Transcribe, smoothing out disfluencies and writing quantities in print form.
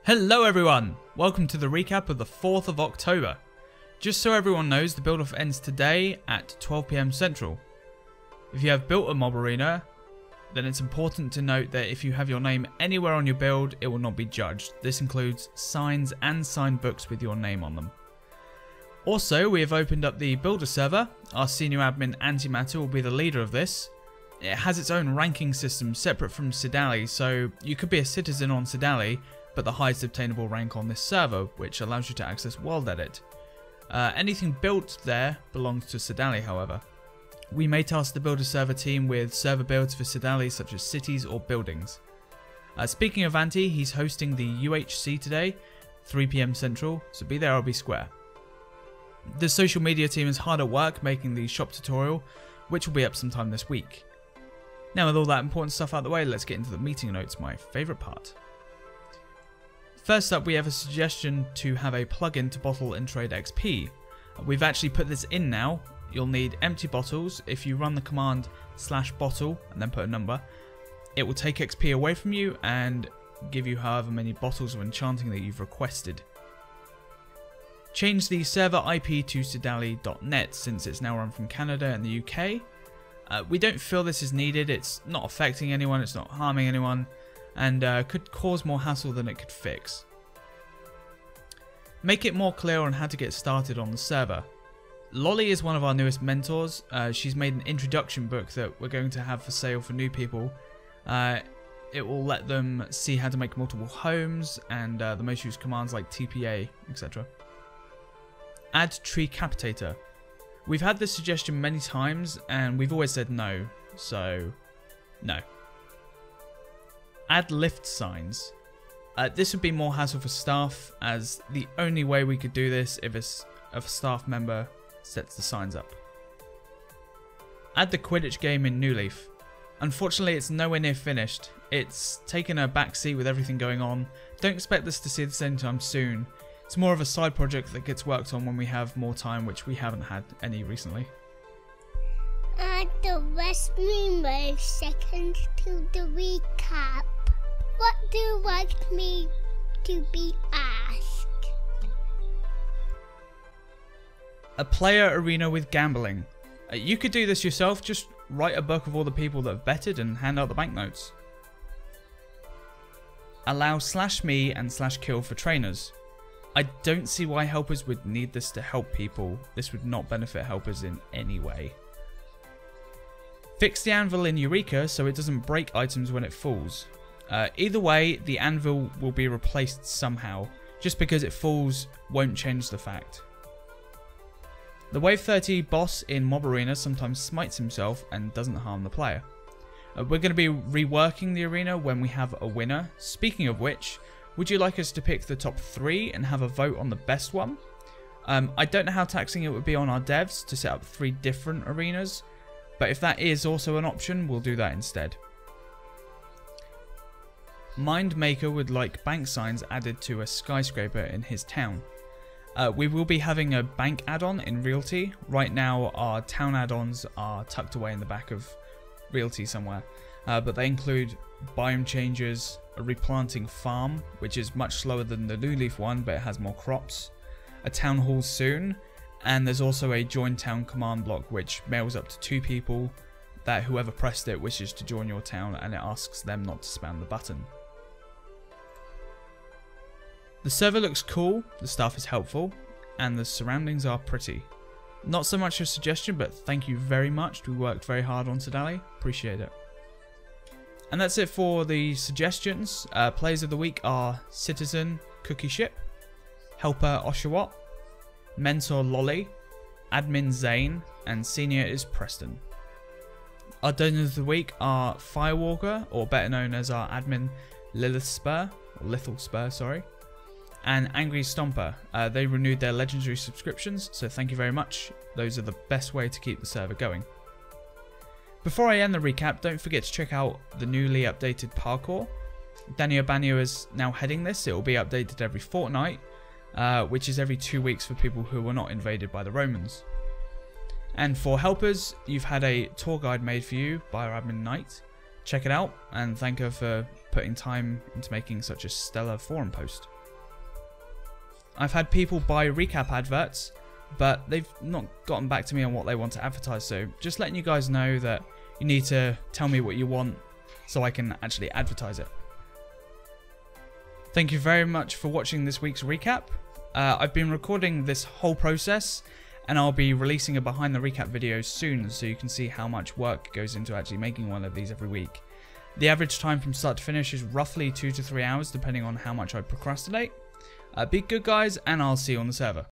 Hello everyone! Welcome to the recap of the 4th of October. Just so everyone knows, the build-off ends today at 12 PM Central. If you have built a mob arena, then it's important to note that if you have your name anywhere on your build, it will not be judged. This includes signs and signed books with your name on them. Also, we have opened up the builder server. Our senior admin Antimatter will be the leader of this. It has its own ranking system separate from Sidali, so you could be a citizen on Sidali, but the highest obtainable rank on this server, which allows you to access World Edit. Anything built there belongs to Sidali, however. We may task the builder server team with server builds for Sidali such as cities or buildings. Speaking of Anti, he's hosting the UHC today, 3 PM Central, so be there or be square. The social media team is hard at work making the shop tutorial, which will be up sometime this week. Now with all that important stuff out of the way, let's get into the meeting notes, my favourite part. First up, we have a suggestion to have a plugin to bottle and trade XP. We've actually put this in now. You'll need empty bottles. If you run the command /bottle and then put a number, it will take XP away from you and give you however many bottles of enchanting that you've requested. Change the server IP to sidali.net since it's now run from Canada and the UK. We don't feel this is needed. It's not affecting anyone, it's not harming anyone, and could cause more hassle than it could fix. Make it more clear on how to get started on the server. Lolly is one of our newest mentors. She's made an introduction book that we're going to have for sale for new people. It will let them see how to make multiple homes and the most used commands like TPA, etc. Add tree capitator. We've had this suggestion many times and we've always said no, so no. Add lift signs. This would be more hassle for staff, as the only way we could do this if a staff member sets the signs up. Add the Quidditch game in New Leaf. Unfortunately, it's nowhere near finished. It's taken a backseat with everything going on. Don't expect us to see this anytime soon. It's more of a side project that gets worked on when we have more time, which we haven't had any recently. Add the rest move second to the recap. What do you like me to be asked? A player arena with gambling. You could do this yourself, just write a book of all the people that have betted and hand out the banknotes. Allow /me and /kill for trainers. I don't see why helpers would need this to help people. This would not benefit helpers in any way. Fix the anvil in Eureka so it doesn't break items when it falls. Either way, the anvil will be replaced somehow. Just because it falls won't change the fact. The Wave 30 boss in Mob Arena sometimes smites himself and doesn't harm the player. We're going to be reworking the arena when we have a winner. Speaking of which, would you like us to pick the top 3 and have a vote on the best one? I don't know how taxing it would be on our devs to set up 3 different arenas, but if that is also an option, we'll do that instead. Mindmaker would like bank signs added to a skyscraper in his town. We will be having a bank add-on in Realty. Right now our town add-ons are tucked away in the back of Realty somewhere, but they include biome changes, a replanting farm, which is much slower than the New Leaf one, but it has more crops, a town hall soon, and there's also a join town command block which mails up to 2 people that whoever pressed it wishes to join your town, and it asks them not to spam the button. The server looks cool, the staff is helpful, and the surroundings are pretty. Not so much a suggestion, but thank you very much. We worked very hard on Sidali. Appreciate it. And that's it for the suggestions. Players of the week are Citizen Cookie Ship, Helper Oshawott, Mentor Lolly, Admin Zane, and Senior is Preston. Our donors of the week are Firewalker, or better known as our admin Lithal Spur, sorry, and Angry Stomper. They renewed their legendary subscriptions, so thank you very much. Those are the best way to keep the server going. Before I end the recap, don't forget to check out the newly updated parkour. Daniel Banyo is now heading this. It will be updated every fortnight, which is every 2 weeks for people who were not invaded by the Romans. And for helpers, you've had a tour guide made for you by our admin Knight. Check it out and thank her for putting time into making such a stellar forum post. I've had people buy recap adverts, but they've not gotten back to me on what they want to advertise, so just letting you guys know that you need to tell me what you want so I can actually advertise it. Thank you very much for watching this week's recap. I've been recording this whole process, and I'll be releasing a behind the recap video soon so you can see how much work goes into actually making one of these every week. The average time from start to finish is roughly 2 to 3 hours depending on how much I procrastinate. Be good guys, and I'll see you on the server.